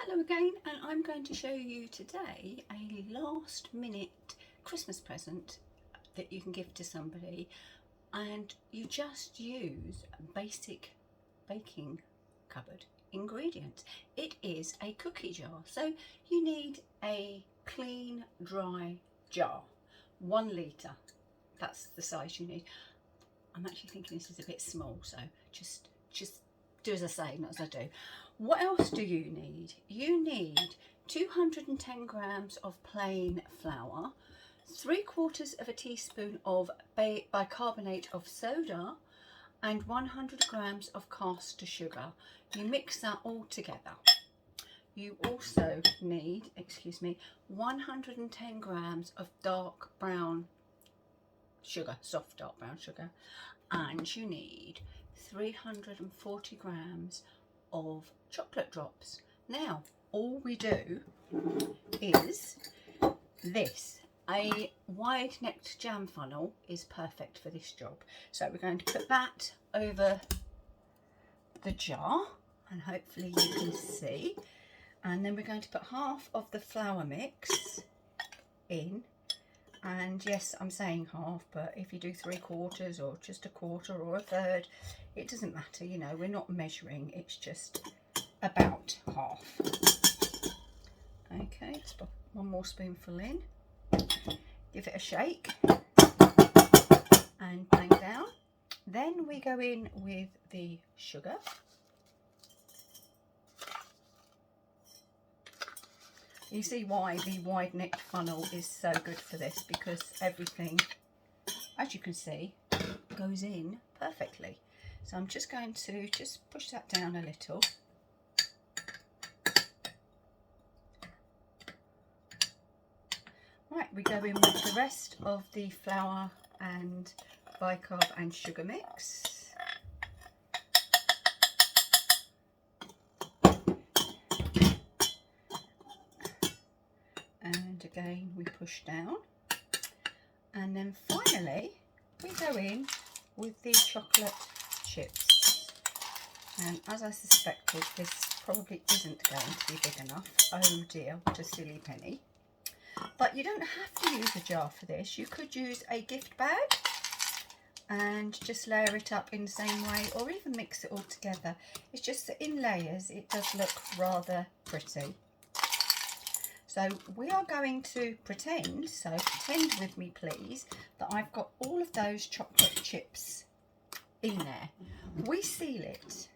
Hello again, and I'm going to show you today a last minute Christmas present that you can give to somebody, and you just use basic baking cupboard ingredients. It is a cookie jar, so you need a clean dry jar, 1 litre, that's the size you need. I'm actually thinking this is a bit small, so just do as I say, not as I do. What else do you need? You need 210 grams of plain flour, 3/4 of a teaspoon of bicarbonate of soda, and 100 grams of caster sugar. You mix that all together. You also need, 110 grams of dark brown sugar, soft dark brown sugar, and you need 340 grams of chocolate drops. Now, all we do is this. A wide-necked jam funnel is perfect for this job. So we're going to put that over the jar, and hopefully you can see. And then we're going to put half of the flour mix in. And yes, I'm saying half, but if you do 3/4 or just a quarter or a third, it doesn't matter, you know, we're not measuring, it's just about half. Okay, let's put 1 more spoonful in, give it a shake and bang down. Then we go in with the sugar. You see why the wide-necked funnel is so good for this, because everything, as you can see, goes in perfectly. So I'm just going to push that down a little. Right, we go in with the rest of the flour and bicarb and sugar mix. And again we push down, and then finally we go in with the chocolate chips. And as I suspected, this probably isn't going to be big enough. Oh dear, what a silly penny. But you don't have to use a jar for this. You could use a gift bag and just layer it up in the same way, or even mix it all together. It's just that in layers it does look rather pretty. So we are going to pretend with me please, that I've got all of those chocolate chips in there. We seal it,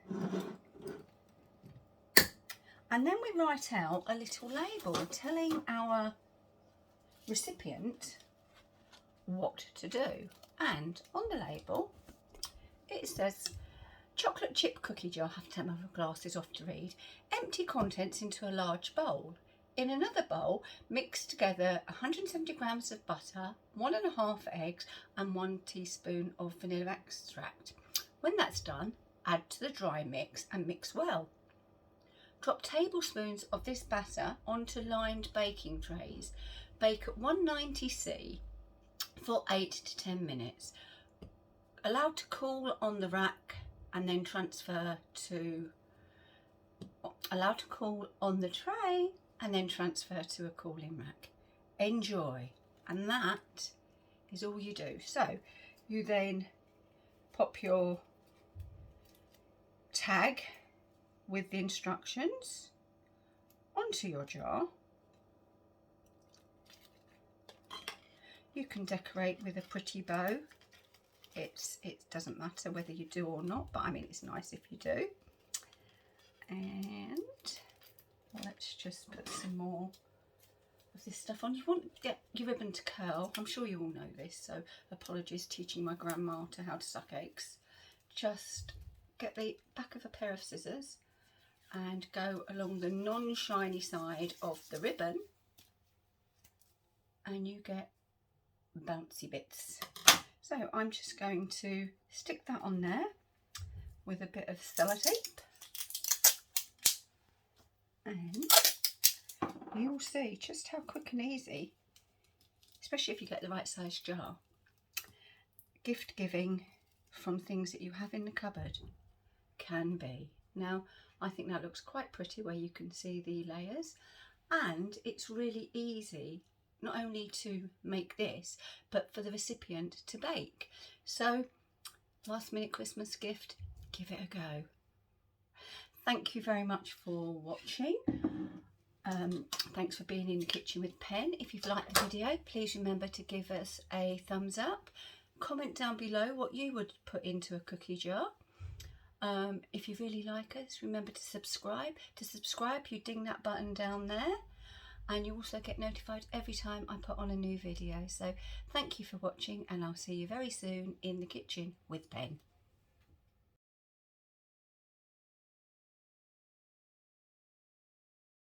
and then we write out a little label telling our recipient what to do. And on the label it says, chocolate chip cookie jar, have to have my glasses off to read, empty contents into a large bowl. In another bowl, mix together 170 grams of butter, 1.5 eggs and 1 teaspoon of vanilla extract. When that's done, add to the dry mix and mix well. Drop tablespoons of this batter onto lined baking trays. Bake at 190°C for 8 to 10 minutes. Allow to cool on the rack and then transfer to, allow to cool on the tray and then transfer to a cooling rack. Enjoy. And that is all you do. So you then pop your tag with the instructions onto your jar. You can decorate with a pretty bow. It doesn't matter whether you do or not, but I mean, it's nice if you do. And let's just put some more of this stuff on. You want to get your ribbon to curl. I'm sure you all know this, so apologies teaching my grandma to how to suck eggs. Just get the back of a pair of scissors and go along the non-shiny side of the ribbon, and you get bouncy bits. So I'm just going to stick that on there with a bit of sellotape, and you'll see just how quick and easy, especially if you get the right size jar, gift giving from things that you have in the cupboard can be. Now I think that looks quite pretty where you can see the layers, and it's really easy not only to make this but for the recipient to bake. So last minute Christmas gift, give it a go. Thank you very much for watching. Thanks for being in the kitchen with Pen. If you've liked the video, please remember to give us a thumbs up. Comment down below what you would put into a cookie jar. If you really like us, remember to subscribe. To subscribe, you ding that button down there, and you also get notified every time I put on a new video. So thank you for watching, and I'll see you very soon in the kitchen with Pen.